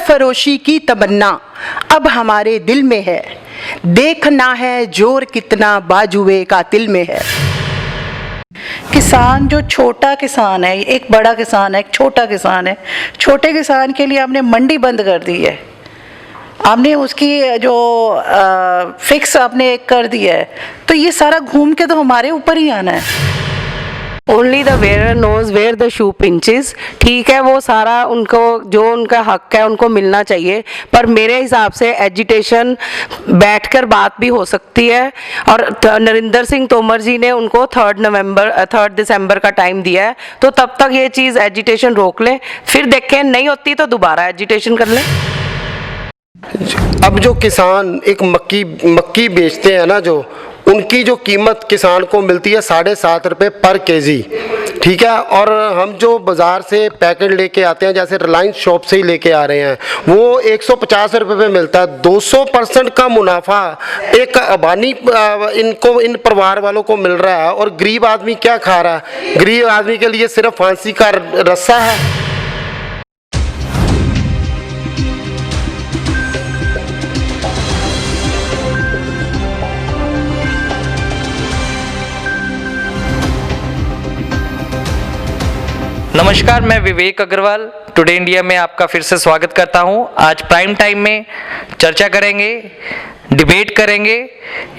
सरफरोशी की तमन्ना अब हमारे दिल में है, देखना है जोर कितना बाजुए कातिल में है। किसान जो छोटा किसान है, एक बड़ा किसान है, एक छोटा किसान है, छोटे किसान के लिए आपने मंडी बंद कर दी है, आपने उसकी जो फिक्स आपने एक कर दिया है, तो ये सारा घूम के तो हमारे ऊपर ही आना है। Only the wearer knows where the shoe pinches. ठीक है, वो सारा उनको जो उनका हक है उनको मिलना चाहिए, पर मेरे हिसाब से एजिटेशन बैठकर बात भी हो सकती है। और नरेंद्र सिंह तोमर जी ने उनको 3 दिसंबर का टाइम दिया है, तो तब तक ये चीज़ एजिटेशन रोक लें, फिर देखें नहीं होती तो दोबारा एजिटेशन कर लें। अब जो किसान एक मक्की बेचते हैं ना, जो उनकी जो कीमत किसान को मिलती है 7.5 रुपये पर केजी, ठीक है। और हम जो बाज़ार से पैकेट लेके आते हैं, जैसे रिलायंस शॉप से ही लेके आ रहे हैं, वो 150 रुपये पे मिलता है। 200% का मुनाफा एक अबानी इन परिवार वालों को मिल रहा है, और गरीब आदमी क्या खा रहा है? गरीब आदमी के लिए सिर्फ फांसी का रस्सा है। नमस्कार, मैं विवेक अग्रवाल टुडे इंडिया में आपका फिर से स्वागत करता हूं। आज प्राइम टाइम में चर्चा करेंगे, डिबेट करेंगे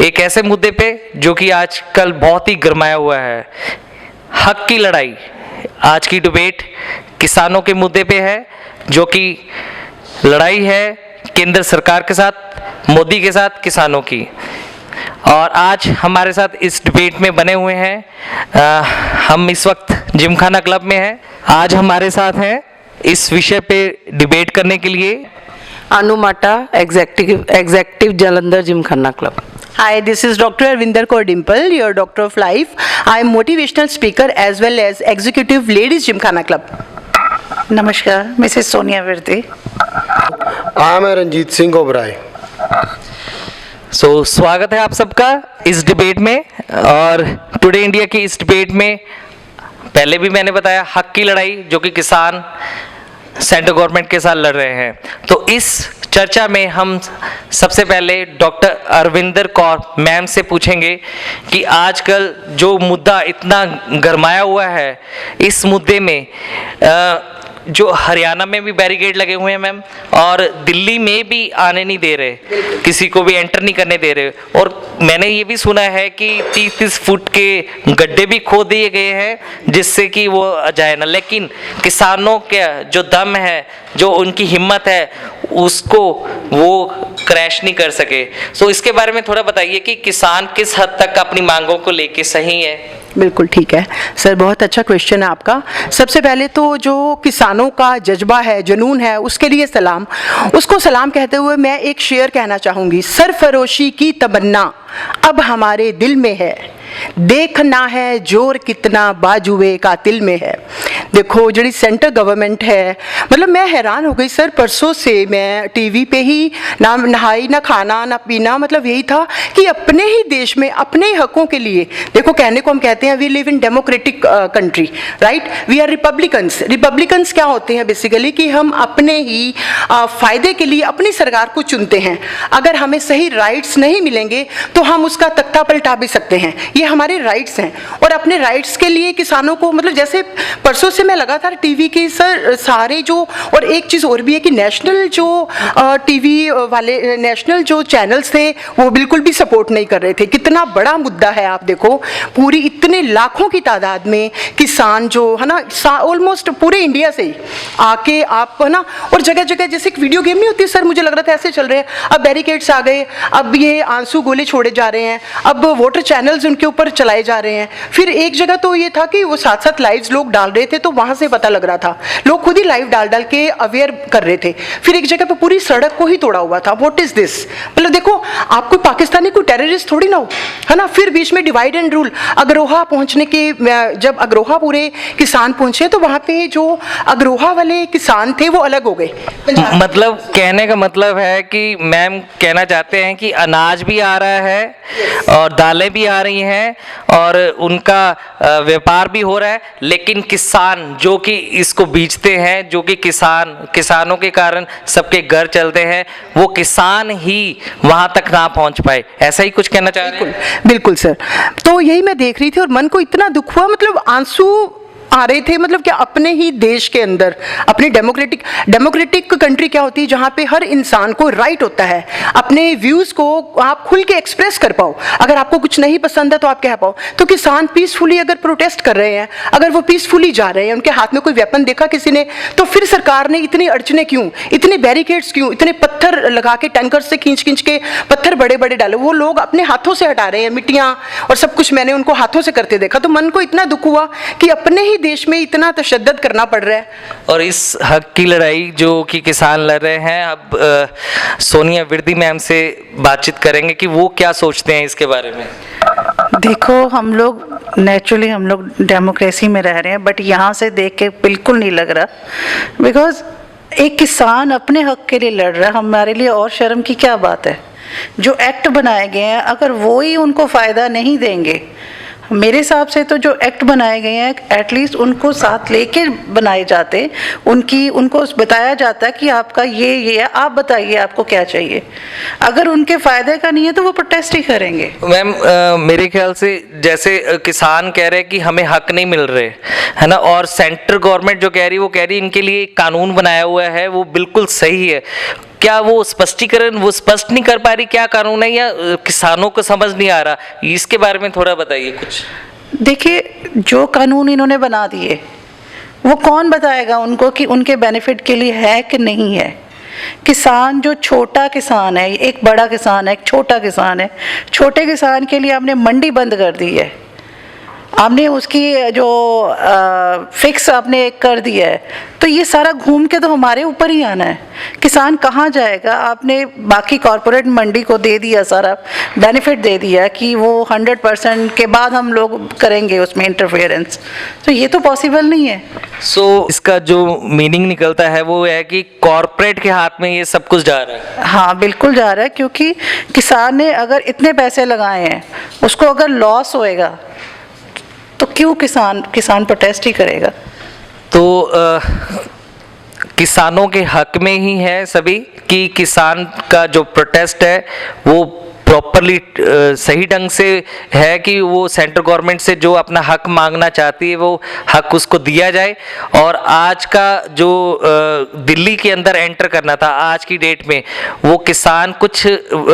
एक ऐसे मुद्दे पे जो कि आजकल बहुत ही गरमाया हुआ है, हक की लड़ाई। आज की डिबेट किसानों के मुद्दे पे है, जो कि लड़ाई है केंद्र सरकार के साथ, मोदी के साथ किसानों की। और आज हमारे साथ इस डिबेट में बने हुए हैं, हम इस वक्त जिमखाना क्लब में हैं। आज हमारे साथ हैं इस विषय पे डिबेट करने के लिए अनु माटा, executive Jalandhar Gymkhana club. Hi, this is Dr. Arvinder Kaur Dimple, your doctor of life. I am motivational speaker as well as executive ladies Gymkhana Club. नमस्कार, मिसेस सोनिया विरती। मैं रंजीत सिंह ओबराय। स्वागत है आप सबका इस डिबेट में। और टुडे इंडिया की इस डिबेट में पहले भी मैंने बताया, हक की लड़ाई जो कि किसान सेंट्रल गवर्नमेंट के साथ लड़ रहे हैं। तो इस चर्चा में हम सबसे पहले डॉक्टर अरविंदर कौर मैम से पूछेंगे कि आजकल जो मुद्दा इतना गरमाया हुआ है, इस मुद्दे में जो हरियाणा में भी बैरिकेड लगे हुए हैं मैम, और दिल्ली में भी आने नहीं दे रहे, किसी को भी एंटर नहीं करने दे रहे। और मैंने ये भी सुना है कि 30-30 फुट के गड्ढे भी खोद दिए गए हैं जिससे कि वो जाए ना। लेकिन किसानों के जो दम है, जो उनकी हिम्मत है, उसको वो क्रैश नहीं कर सके। इसके बारे में थोड़ा बताइए कि किसान किस हद तक अपनी मांगों को लेके सही है। बिल्कुल ठीक है सर, बहुत अच्छा क्वेश्चन है आपका। सबसे पहले तो जो किसानों का जज्बा है, जुनून है, उसके लिए सलाम। उसको सलाम कहते हुए मैं एक शेर कहना चाहूँगी, सरफरोशी की तमन्ना अब हमारे दिल में है, देखना है जोर कितना बाजुए कातिल में है। देखो जी सेंट्रल गवर्नमेंट है, मतलब मैं हैरान हो गई सर, परसों से मैं टीवी पे ही ना नहाई ना खाना ना पीना, मतलब यही था कि अपने ही देश में अपने ही हकों के लिए, देखो कहने को हम कहते हैं we live in democratic country, right, we are republicans. Republicans क्या होते हैं बेसिकली कि हम अपने ही फायदे के लिए अपनी सरकार को चुनते हैं। अगर हमें सही राइट्स नहीं मिलेंगे तो हम उसका तख्ता पलटा भी सकते हैं, ये हमारे राइट्स हैं। और अपने राइट्स के लिए किसानों को, मतलब जैसे परसों से मैं लगातार टीवी की सर सारे जो, और एक चीज़ और भी है कि नेशनल जो टीवी वाले नेशनल जो चैनल्स थे वो बिल्कुल भी सपोर्ट नहीं कर रहे थे। कितना बड़ा मुद्दा है, आप देखो पूरी इतने लाखों की तादाद में किसान जो है ना, ऑलमोस्ट पूरे इंडिया से ही आके आप है ना, और जगह जगह जैसे एक वीडियो गेम नहीं होती सर, मुझे लग रहा था ऐसे चल रहे हैं। अब बैरिकेड्स आ गए, अब ये आंसू गोले छोड़े जा रहे हैं, अब वाटर चैनल्स उनके ऊपर चलाए जा रहे हैं। फिर एक जगह तो ये था कि वो साथ साथ लाइव्स लोग डाल रहे थे, तो वहां से पता लग रहा था, लोग खुद ही लाइव डाल डाल के अवेयर कर रहे थे। फिर एक जगह पे पूरी सड़क को ही तोड़ा हुआ था। What is this? मतलब देखो, आप कोई पाकिस्तानी कोई टेररिस्ट थोड़ी ना हो, है ना। फिर बीच में डिवाइड एंड रूल, अग्रोहा पहुंचने के, जब अग्रोहा पूरे किसान पहुंचे तो वहां पे जो अग्रोहा वाले किसान थे वो अलग हो गए। मतलब कहने का मतलब है कि मैम कहना चाहते हैं कि अनाज भी आ रहा है और दालें भी आ रही हैं हैं और उनका व्यापार भी हो रहा है, लेकिन किसान जो कि इसको बेचते हैं, जो कि किसानों के कारण सबके घर चलते हैं, वो किसान ही वहां तक ना पहुंच पाए। ऐसा ही कुछ कहना चाह रहे हैं? बिल्कुल सर, तो यही मैं देख रही थी और मन को इतना दुख हुआ, मतलब आंसू आ रहे थे। मतलब क्या अपने ही देश के अंदर, अपनी डेमोक्रेटिक कंट्री क्या होती है जहाँ पे हर इंसान को राइट होता है अपने व्यूज़ को आप खुल के एक्सप्रेस कर पाओ, अगर आपको कुछ नहीं पसंद है तो आप कह पाओ। तो किसान पीसफुली अगर प्रोटेस्ट कर रहे हैं, अगर वो पीसफुली जा रहे हैं, उनके हाथ में कोई वेपन देखा किसी ने, तो फिर सरकार ने इतनी अड़चने क्यों, इतने बैरिकेड्स क्यों, इतने पत्थर लगा के टैंकर से खींच के पत्थर बड़े बड़े डाले, वो लोग अपने हाथों से हटा रहे हैं मिट्टियाँ और सब कुछ, मैंने उनको हाथों से करते देखा। तो मन को इतना दुख हुआ कि अपने ही देश में इतना तशद्दुद करना पड़ रहा है। और इस हक की लड़ाई जो कि किसान लड़ रहे हैं, अब सोनिया विर्दी मैम से बातचीत करेंगे कि वो क्या सोचते हैं इसके बारे में। देखो, हम लोग नेचुरली हम लोग डेमोक्रेसी में रह रहे हैं, बट यहाँ से देख के बिल्कुल नहीं लग रहा, बिकॉज एक किसान अपने हक के लिए लड़ रहा है, हमारे लिए और शर्म की क्या बात है। जो एक्ट बनाए गए हैं, अगर वो ही उनको फ़ायदा नहीं देंगे, मेरे हिसाब से तो जो एक्ट बनाए गए हैं एटलीस्ट उनको साथ लेके बनाए जाते, उनको बताया जाता कि आपका ये है, आप बताइए आपको क्या चाहिए। अगर उनके फ़ायदे का नहीं है तो वो प्रोटेस्ट ही करेंगे। मैम, मेरे ख्याल से जैसे किसान कह रहे हैं कि हमें हक नहीं मिल रहे, है ना, और सेंट्रल गवर्नमेंट जो कह रही है वो कह रही है इनके लिए एक कानून बनाया हुआ है, वो बिल्कुल सही है। क्या वो स्पष्टीकरण वो स्पष्ट नहीं कर पा रही क्या कानून है, या किसानों को समझ नहीं आ रहा? इसके बारे में थोड़ा बताइए कुछ। देखिए, जो कानून इन्होंने बना दिए वो कौन बताएगा उनको कि उनके बेनिफिट के लिए है कि नहीं है। किसान जो छोटा किसान है, एक बड़ा किसान है, एक छोटा किसान है, छोटे किसान के लिए आपने मंडी बंद कर दी है, आपने उसकी जो फिक्स आपने एक कर दिया है, तो ये सारा घूम के तो हमारे ऊपर ही आना है। किसान कहाँ जाएगा? आपने बाकी कॉरपोरेट मंडी को दे दिया, सारा बेनिफिट दे दिया कि वो 100% के बाद हम लोग करेंगे उसमें इंटरफेरेंस, तो ये तो पॉसिबल नहीं है। इसका जो मीनिंग निकलता है वो है कि कॉरपोरेट के हाथ में ये सब कुछ जा रहा है। हाँ, बिल्कुल जा रहा है, क्योंकि किसान ने अगर इतने पैसे लगाए हैं, उसको अगर लॉस होएगा तो क्यों किसान प्रोटेस्ट ही करेगा। तो किसानों के हक में ही है सभी कि किसान का जो प्रोटेस्ट है वो प्रॉपरली सही ढंग से है कि वो सेंट्रल गवर्नमेंट से जो अपना हक मांगना चाहती है वो हक उसको दिया जाए। और आज का जो दिल्ली के अंदर एंटर करना था आज की डेट में, वो किसान, कुछ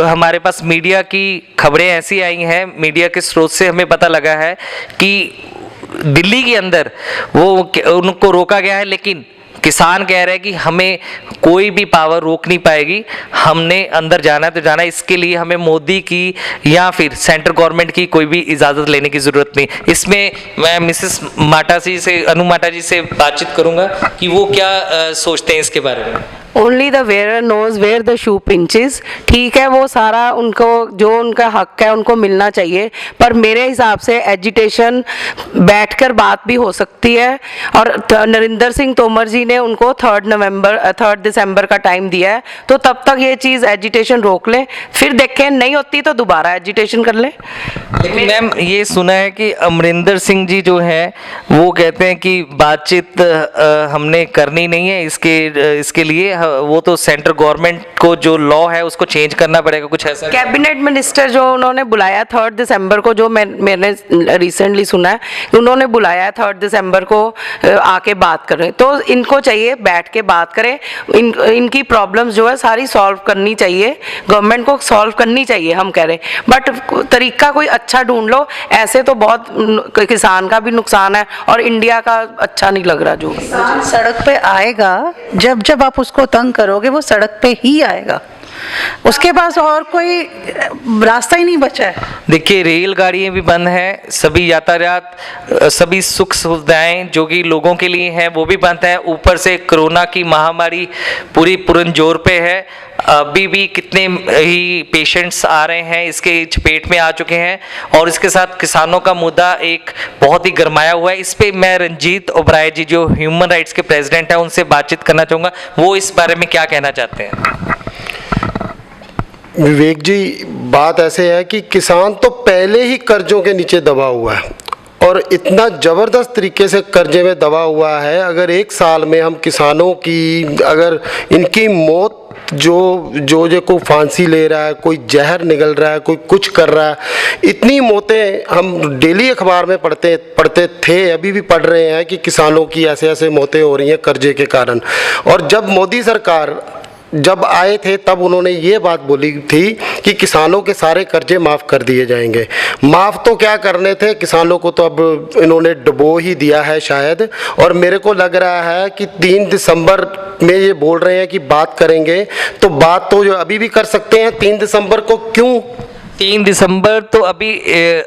हमारे पास मीडिया की खबरें ऐसी आई हैं, मीडिया के स्रोत से हमें पता लगा है कि दिल्ली के अंदर वो उनको रोका गया है, लेकिन किसान कह रहे हैं कि हमें कोई भी पावर रोक नहीं पाएगी, हमने अंदर जाना है तो जाना है, इसके लिए हमें मोदी की या फिर सेंट्रल गवर्नमेंट की कोई भी इजाज़त लेने की ज़रूरत नहीं। इसमें मैं मिसेस माटा जी से, अनु माटा जी से बातचीत करूंगा कि वो क्या सोचते हैं इसके बारे में। Only the wearer knows where the shoe pinches. ठीक है, वो सारा उनको जो उनका हक है उनको मिलना चाहिए, पर मेरे हिसाब से एजिटेशन बैठकर बात भी हो सकती है। और नरेंद्र सिंह तोमर जी ने उनको 3 दिसंबर का टाइम दिया है, तो तब तक ये चीज़ एजिटेशन रोक लें, फिर देखें नहीं होती तो दोबारा एजिटेशन कर लें। लेकिन मैम, ये सुना है कि अमरिंदर सिंह जी जो है वो कहते हैं कि बातचीत हमने करनी नहीं है, इसके लिए वो तो सेंट्रल गवर्नमेंट को जो लॉ है उसको चेंज करना पड़ेगा, कुछ ऐसा। कैबिनेट मिनिस्टर जो उन्होंने बुलाया 3 दिसंबर को, जो मैंने रिसेंटली सुना है, उन्होंने बुलाया 3 दिसंबर को आके बात करें, तो इनको चाहिए बैठ के बात करें, इनकी प्रॉब्लम्स जो है सारी सॉल्व करनी चाहिए, गवर्नमेंट को सॉल्व करनी चाहिए हम कह रहे हैं, बट तरीका कोई अच्छा ढूंढ लो, ऐसे तो बहुत किसान का भी नुकसान है और इंडिया का अच्छा नहीं लग रहा। जो सड़क पे आएगा, जब आप उसको तंग करोगे वो सड़क पे ही आएगा, उसके पास और कोई रास्ता ही नहीं बचा है। देखिए, रेलगाड़ियाँ भी बंद हैं, सभी यातायात, सभी सुख सुविधाएं जो कि लोगों के लिए हैं वो भी बंद हैं, ऊपर से कोरोना की महामारी पूरी पूरन जोर पे है। अभी भी कितने ही पेशेंट्स आ रहे हैं, इसके चपेट में आ चुके हैं, और इसके साथ किसानों का मुद्दा एक बहुत ही गरमाया हुआ है। इस पे मैं रंजीत ओबराय जी जो ह्यूमन राइट्स के प्रेसिडेंट हैं उनसे बातचीत करना चाहूँगा, वो इस बारे में क्या कहना चाहते हैं। विवेक जी, बात ऐसे है कि किसान तो पहले ही कर्जों के नीचे दबा हुआ है और इतना ज़बरदस्त तरीके से कर्जे में दबा हुआ है। अगर एक साल में हम किसानों की, अगर इनकी मौत, जो को फांसी ले रहा है, कोई जहर निगल रहा है, कोई कुछ कर रहा है, इतनी मौतें हम डेली अखबार में पढ़ते थे, अभी भी पढ़ रहे हैं कि किसानों की ऐसे ऐसे मौतें हो रही हैं कर्जे के कारण। और जब मोदी सरकार जब आए थे तब उन्होंने ये बात बोली थी कि किसानों के सारे कर्जे माफ़ कर दिए जाएंगे। माफ़ तो क्या करने थे, किसानों को तो अब इन्होंने डुबो ही दिया है शायद। और मेरे को लग रहा है कि 3 दिसंबर में ये बोल रहे हैं कि बात करेंगे, तो बात तो जो अभी भी कर सकते हैं। 3 दिसंबर को क्यों? 3 दिसंबर तो अभी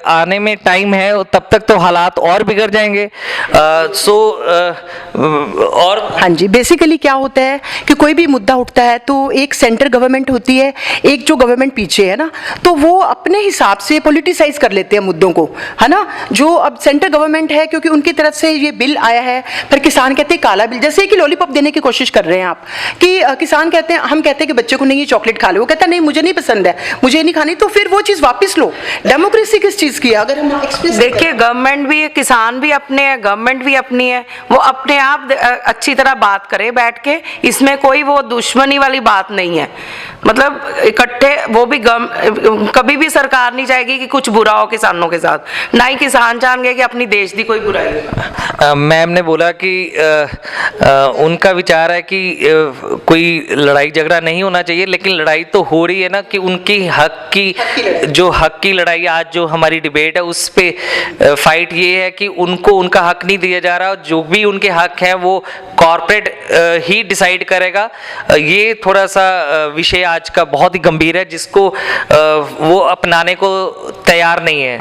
आने में टाइम है और तब तक तो हालात और बिगड़ जाएंगे। और हाँ जी, बेसिकली क्या होता है कि कोई भी मुद्दा उठता है तो एक सेंटर गवर्नमेंट होती है, एक जो गवर्नमेंट पीछे है ना, तो वो अपने हिसाब से पॉलिटिसाइज कर लेते हैं मुद्दों को, है ना। जो अब सेंटर गवर्नमेंट है, क्योंकि उनकी तरफ से ये बिल आया है, फिर किसान कहते हैं काला बिल, जैसे कि लॉलीपॉप देने की कोशिश कर रहे हैं आप, कि किसान कहते हैं, हम कहते हैं कि बच्चे को नहीं ये चॉकलेट खा लो, वो कहता है नहीं मुझे नहीं पसंद है, मुझे नहीं खानी, तो फिर वो चीज़ वापस लो। डेमोक्रेसी किस चीज़ की है? अगर हम देखिए, गवर्नमेंट भी है, किसान भी अपने है, गवर्नमेंट भी अपनी है, वो अपने आप अच्छी तरह बात करे बैठ के, इसमें कोई वो दुश्मनी वाली बात नहीं है। मतलब इकट्ठे वो भी कभी भी सरकार नहीं चाहेगी कि कुछ बुरा हो किसानों के साथ, ना ही किसान चाहेंगे कि अपनी देश की कोई बुराई हो। मैम ने बोला कि उनका विचार है कि कोई लड़ाई झगड़ा नहीं होना चाहिए, लेकिन लड़ाई तो हो रही है ना, कि उनकी हक की लड़ाई, आज जो हमारी डिबेट है उस पे फाइट ये है कि उनको उनका हक नहीं दिया जा रहा, जो भी उनके हक हैं वो कॉर्पोरेट ही डिसाइड करेगा। ये थोड़ा सा विषय आज का बहुत ही गंभीर है, जिसको वो अपनाने को तैयार नहीं है।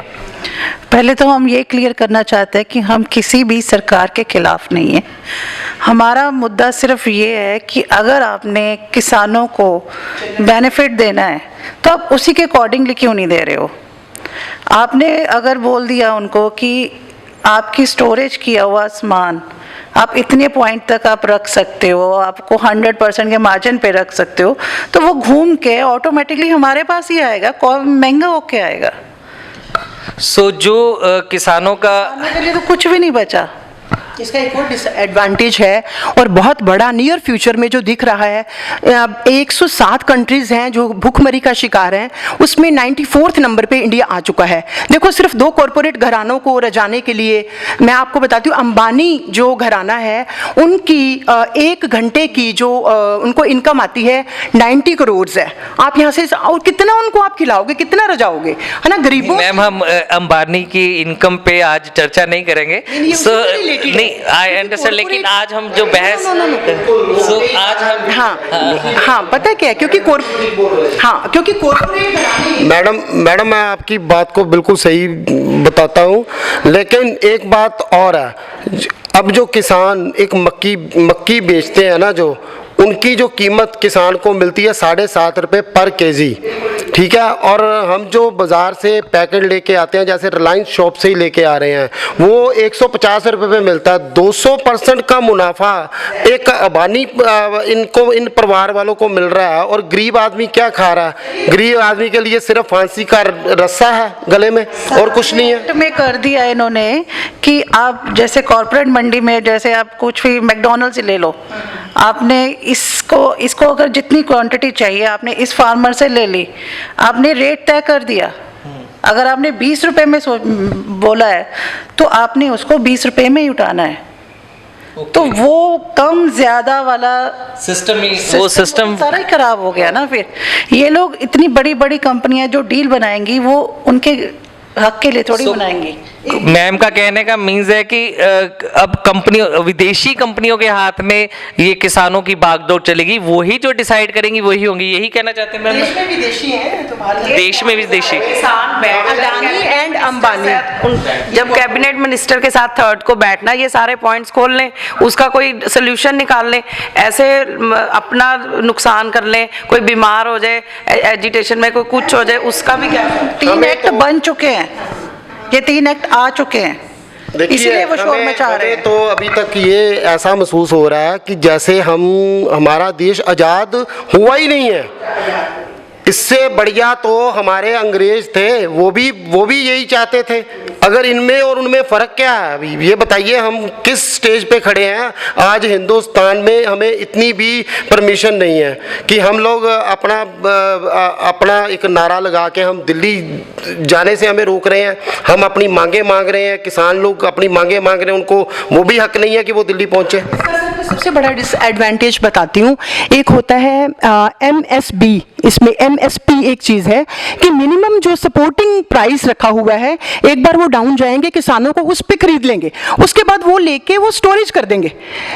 पहले तो हम ये क्लियर करना चाहते हैं कि हम किसी भी सरकार के खिलाफ नहीं है। हमारा मुद्दा सिर्फ ये है कि अगर आपने किसानों को बेनिफिट देना है तो आप उसी के अकॉर्डिंगली क्यों नहीं दे रहे हो। आपने अगर बोल दिया उनको कि आपकी स्टोरेज किया हुआ सामान आप इतने पॉइंट तक आप रख सकते हो, आपको 100% के मार्जिन पे रख सकते हो, तो वो घूम के ऑटोमेटिकली हमारे पास ही आएगा, महंगा होके आएगा। जो किसानों का के लिए तो कुछ भी नहीं बचा। इसका एक और डिसएडवांटेज है और बहुत बड़ा नियर फ्यूचर में जो दिख रहा है, 107 कंट्रीज हैं जो भूखमरी का शिकार हैं, उसमें 94th नंबर पे इंडिया आ चुका है। देखो, सिर्फ 2 कॉरपोरेट घरानों को रजाने के लिए मैं आपको बताती हूँ, अंबानी जो घराना है उनकी 1 घंटे की जो उनको इनकम आती है 90 करोड़ है। आप यहाँ से और कितना उनको आप खिलाओगे, कितना रजाओगे, है ना गरीबों। मैम, हम अंबानी की इनकम पे आज चर्चा नहीं करेंगे। नहीं, आई अंडरस्टैंड, लेकिन आज हम जो बहस आज हम हाँ, पता है क्या है, क्योंकि कॉर्पोरेट मैडम मैं आपकी बात को बिल्कुल सही बताता हूँ, लेकिन एक बात और है। अब जो किसान एक मक्की बेचते हैं ना, जो उनकी जो कीमत किसान को मिलती है 7.5 रुपये पर केजी, ठीक है। और हम जो बाज़ार से पैकेट लेके आते हैं, जैसे रिलायंस शॉप से ही लेके आ रहे हैं, वो 150 रुपये में मिलता है। 200% का मुनाफा एक अबानी इन परिवार वालों को मिल रहा है, और गरीब आदमी क्या खा रहा है? गरीब आदमी के लिए सिर्फ फांसी का रस्सा है गले में और कुछ नहीं है। में कर दिया इन्होंने कि आप जैसे मंडी में, जैसे आप कुछ भी मैकडॉनल्ड्स ले लो, आपने इसको अगर जितनी क्वांटिटी चाहिए आपने इस फार्मर से ले ली, आपने रेट तय कर दिया। अगर आपने 20 रुपए में बोला है तो आपने उसको 20 रुपए में ही उठाना है। तो वो कम ज्यादा वाला सिस्टम सारा ही खराब हो गया ना। फिर ये लोग इतनी बड़ी बड़ी कंपनियां जो डील बनाएंगी वो उनके हक के लिए थोड़ी बनाएंगी। मैम का कहने का मीन्स है कि अब विदेशी कंपनियों के हाथ में ये किसानों की बागडोर चलेगी, वही जो डिसाइड करेंगी वही होंगी, यही कहना चाहते हैं मैम। देश में विदेशी हैं, देश में विदेशी किसान अडानी एंड अंबानी, जब कैबिनेट मिनिस्टर के साथ 3rd को बैठना, ये सारे पॉइंट्स खोल लें, उसका कोई सोल्यूशन निकाल लें। ऐसे अपना नुकसान कर लें, कोई बीमार हो जाए, एजिटेशन में कोई कुछ हो जाए, उसका भी क्या। 3 एक्ट बन चुके हैं, ये 3 एक्ट आ चुके हैं, इसलिए वो शोर मचा रहे हैं। तो अभी तक ये ऐसा महसूस हो रहा है कि जैसे हमारा देश आज़ाद हुआ ही नहीं है। इससे बढ़िया तो हमारे अंग्रेज थे, वो भी यही चाहते थे। अगर इनमें और उनमें फ़र्क क्या है अभी ये बताइए, हम किस स्टेज पे खड़े हैं आज हिंदुस्तान में? हमें इतनी भी परमिशन नहीं है कि हम लोग अपना एक नारा लगा के हम दिल्ली जाने से हमें रोक रहे हैं। हम अपनी मांगे मांग रहे हैं, किसान लोग अपनी मांगे मांग रहे हैं, उनको वो भी हक नहीं है कि वो दिल्ली पहुंचे। सबसे बड़ा डिसएडवांटेज बताती हूँ, एक होता है MSB, इसमें MSP एक चीज़ है कि मिनिमम जो सपोर्टिंग प्राइस रखा हुआ है, एक बार वो डाउन जाएंगे किसानों को उस पे खरीद लेंगे, उसके बाद वो लेके वो स्टोरेज कर देंगे,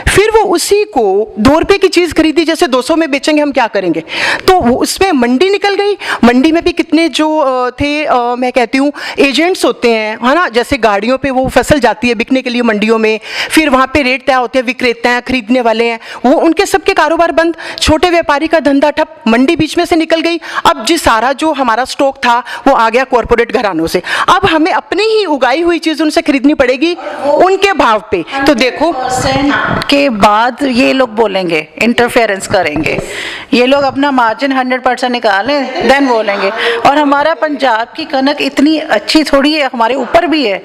फिर वो उसी को 2 रुपये की चीज़ खरीदी जैसे 200 में बेचेंगे, हम क्या करेंगे? तो वो उसमें मंडी निकल गई। मंडी में भी कितने जो थे मैं कहती हूँ एजेंट्स होते हैं, है ना, जैसे गाड़ियों पे वो फसल जाती है बिकने के लिए मंडियों में, फिर वहाँ पे रेट तय होते हैं, विक्रेता हैं, खरीदने वाले हैं, वो उनके सबके कारोबार बंद, छोटे व्यापारी का धंधा ठप, मंडी बीच में से निकल गई। अब जी सारा जो हमारा स्टॉक था वो आ गया कॉरपोरेट घरानों से, अब हमें अपनी ही उगाई हुई चीज़ उनसे खरीदनी पड़ेगी उनके भाव पे। तो देखो के बाद ये लोग बोलेंगे, इंटरफेरेंस करेंगे, ये लोग अपना मार्जिन 100% निकालें देन बोलेंगे। और हमारा पंजाब की कनक इतनी अच्छी थोड़ी है, हमारे ऊपर भी है,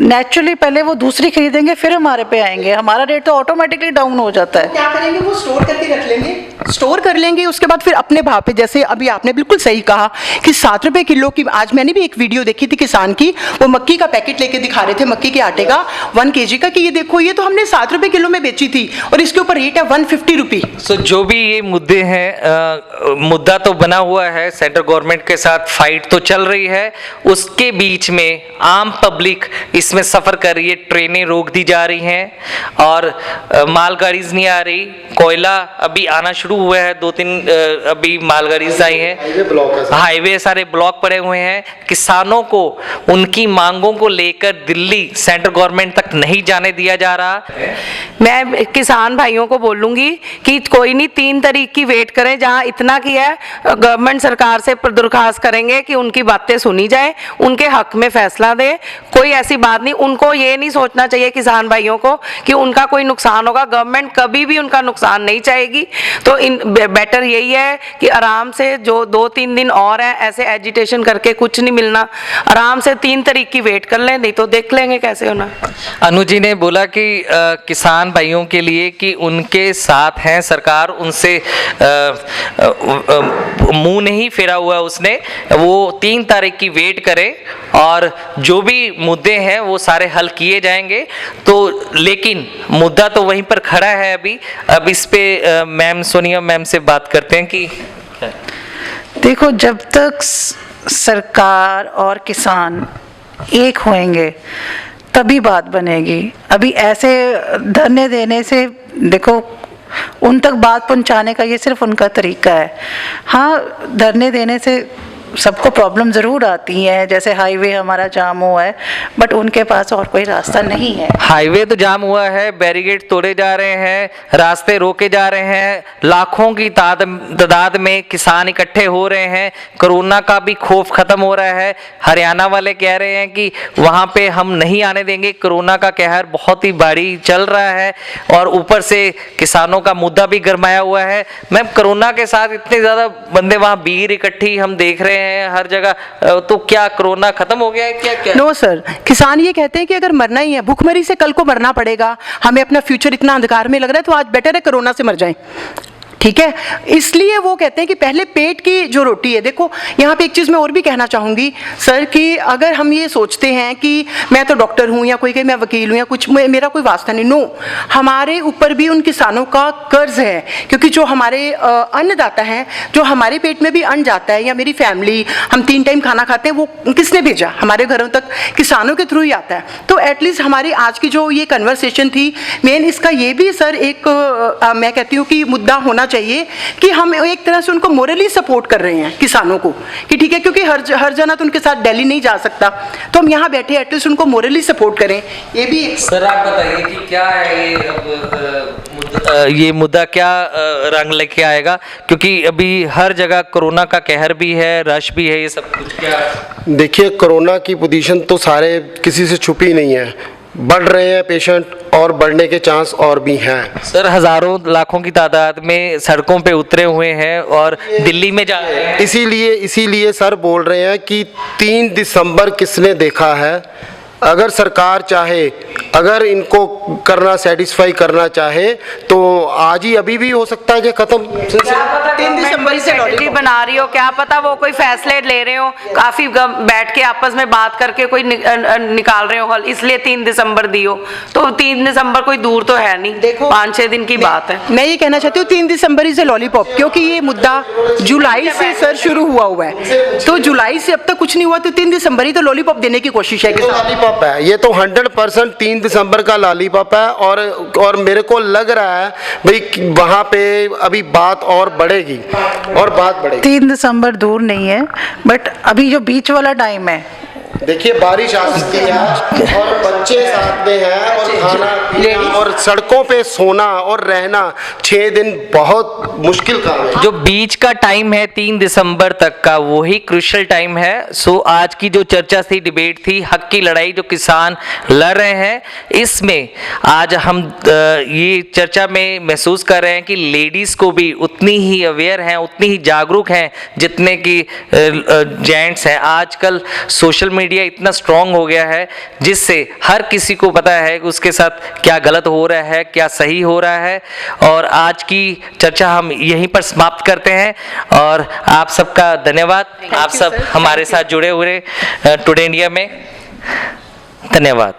नेचुरली पहले वो दूसरी खरीदेंगे फिर हमारे पे आएंगे, हमारा रेट तो ऑटोमेटिकली डाउन हो जाता है। क्या करेंगे, वो स्टोर करके रख लेंगे, स्टोर कर लेंगे, उसके बाद फिर अपने भाव पे, जैसे अभी आपने बिल्कुल सही कहा कि 7 रुपए किलो की, आज मैंने भी एक वीडियो देखी थी किसान की, वो मक्की का पैकेट लेके दिखा रहे थे, मक्की के आटे का 1 kg का, कि ये देखो ये तो हमने 7 रुपए किलो में बेची थी और इसके ऊपर रेट है 150 रुपी। सो जो भी ये मुद्दे हैं, मुद्दा तो बना हुआ है, सेंट्रल गवर्नमेंट के साथ फाइट तो चल रही है, उसके बीच में आम पब्लिक इसमें सफ़र कर रही है, ट्रेनें रोक दी जा रही हैं और मालगाड़ीज नहीं आ रही, कोयला अभी आना शुरू हुआ है, 2-3 अभी मालगाड़ीज आई हैं, हाईवे सारे ब्लॉक पड़े हुए हैं। किसानों को उनकी मांगों को लेकर दिल्ली सेंट्रल गवर्नमेंट तक नहीं जाने दिया जा रहा। मैं किसान भाइयों को बोलूँगी कि कोई नहीं, 3 तारीख की वेट करें, जहाँ इतना किया है गवर्नमेंट सरकार से दरख्वास्त करेंगे कि उनकी बातें सुनी जाए, उनके हक में फैसला दे। कोई ऐसी बात नहीं, उनको ये नहीं सोचना चाहिए किसान भाइयों को कि उनका कोई नुकसान होगा, गवर्नमेंट कभी भी उनका नुकसान नहीं चाहेगी। तो बेटर यही है कि आराम से जो 2-3 दिन और हैं, ऐसे एजिटेशन करके कुछ नहीं मिलना, आराम से 3 तारीख की वेट कर लें, नहीं तो देख लेंगे कैसे होना। अनु जी ने बोला कि किसान भाइयों के लिए कि उनके साथ हैं सरकार, उनसे मुंह नहीं फेरा हुआ उसने, वो 3 तारीख की वेट करे और जो भी मुद्दे हैं वो सारे हल किए जाएंगे। तो लेकिन मुद्दा तो वहीं पर खड़ा है अभी। अब इस पे मैम सोनिया मैम से बात करते हैं कि देखो, जब तक सरकार और किसान एक होंगे तभी बात बनेगी। अभी ऐसे धरने देने से, देखो, उन तक बात पहुंचाने का ये सिर्फ उनका तरीका है। हाँ, धरने देने से सबको प्रॉब्लम ज़रूर आती है, जैसे हाईवे हमारा जाम हुआ है, बट उनके पास और कोई रास्ता नहीं है। हाईवे तो जाम हुआ है, बैरिकेड तोड़े जा रहे हैं, रास्ते रोके जा रहे हैं, लाखों की तादाद में किसान इकट्ठे हो रहे हैं, कोरोना का भी खौफ खत्म हो रहा है। हरियाणा वाले कह रहे हैं कि वहाँ पे हम नहीं आने देंगे, कोरोना का कहर बहुत ही भारी चल रहा है और ऊपर से किसानों का मुद्दा भी गरमाया हुआ है। मैम, कोरोना के साथ इतने ज़्यादा बंदे वहाँ भीड़ इकट्ठी हम देख रहे हैं हर जगह, तो क्या कोरोना खत्म हो गया है क्या? नो सर, किसान ये कहते हैं कि अगर मरना ही है, भूखमरी से कल को मरना पड़ेगा, हमें अपना फ्यूचर इतना अंधकार में लग रहा है, तो आज बेटर है कोरोना से मर जाएं। ठीक है, इसलिए वो कहते हैं कि पहले पेट की जो रोटी है। देखो, यहाँ पे एक चीज़ मैं और भी कहना चाहूँगी सर, कि अगर हम ये सोचते हैं कि मैं तो डॉक्टर हूँ या कोई कहे मैं वकील हूँ या कुछ, मेरा कोई वास्ता नहीं, नो, हमारे ऊपर भी उन किसानों का कर्ज है, क्योंकि जो हमारे अन्नदाता हैं, जो हमारे पेट में भी अन्न जाता है, या मेरी फैमिली, हम 3 टाइम खाना खाते हैं, वो किसने भेजा? हमारे घरों तक किसानों के थ्रू ही आता है। तो एटलीस्ट हमारी आज की जो ये कन्वर्सेशन थी, मेन इसका ये भी सर एक मैं कहती हूँ कि मुद्दा होना चाहिए कि हम एक तरह से उनको मोरली सपोर्ट कर रहे हैं किसानों को, कि ठीक है, क्योंकि हर जना तो उनके साथ दिल्ली नहीं जा सकता, तो हम यहाँ बैठे एटलीस्ट उनको मोरली सपोर्ट करें। ये भी सर आप बताइए कि क्या है ये अब ये मुद्दा क्या रंग लेके आएगा, क्योंकि अभी हर जगह कोरोना का कहर भी है, रश भी है, ये सब कुछ क्या? देखिए, कोरोना की पोजीशन तो सारे किसी से छुपी नहीं है। बढ़ रहे हैं पेशेंट और बढ़ने के चांस और भी हैं। सर हजारों लाखों की तादाद में सड़कों पे उतरे हुए हैं और दिल्ली में जा रहे हैं। इसीलिए सर बोल रहे हैं कि 3 दिसंबर किसने देखा है। अगर सरकार चाहे, अगर इनको करना सेटिस्फाई करना चाहे तो आज ही अभी भी हो सकता है कि खत्म। 3 दिसंबर से स्ट्रेटजी बना रही हो, क्या पता वो कोई फैसले ले रहे हो, काफी बैठ के आपस में बात करके कोई निकाल रहे हो हल, इसलिए 3 दिसंबर दी हो। तो 3 दिसंबर कोई दूर तो है नहीं, देखो 5-6 दिन की बात है। मैं ये कहना चाहती हूँ 3 दिसंबर इज ए लॉलीपॉप, क्योंकि ये मुद्दा जुलाई से सर शुरू हुआ है, तो जुलाई से अब तक कुछ नहीं हुआ, तो 3 दिसंबर ही तो लॉलीपॉप देने की कोशिश है। लॉलीपॉप है ये तो 100% 3 दिसंबर का लॉलीपॉप है। और मेरे को लग रहा है भाई वहाँ पे अभी बात और बढ़ेगी और बात बढ़ेगी। 3 दिसंबर दूर नहीं है, बट अभी जो बीच वाला टाइम है, देखिए बारिश आ सकती है और बच्चे साथ में हैं और खाना पीना और सड़कों पे सोना और रहना 6 दिन बहुत मुश्किल काम है। जो बीच का टाइम है 3 दिसंबर तक का, वही क्रूशियल टाइम है। सो आज की जो चर्चा थी, डिबेट थी, हक की लड़ाई जो किसान लड़ रहे हैं, इसमें आज हम ये चर्चा में महसूस कर रहे हैं कि लेडीज को भी उतनी ही अवेयर हैं, उतनी ही जागरूक हैं जितने कि जेंट्स हैं। आजकल सोशल मीडिया इतना स्ट्रांग हो गया है जिससे हर किसी को पता है कि उसके साथ क्या गलत हो रहा है, क्या सही हो रहा है। और आज की चर्चा हम यहीं पर समाप्त करते हैं और आप सबका धन्यवाद। आप सब हमारे साथ जुड़े हुए टुडे इंडिया में। धन्यवाद।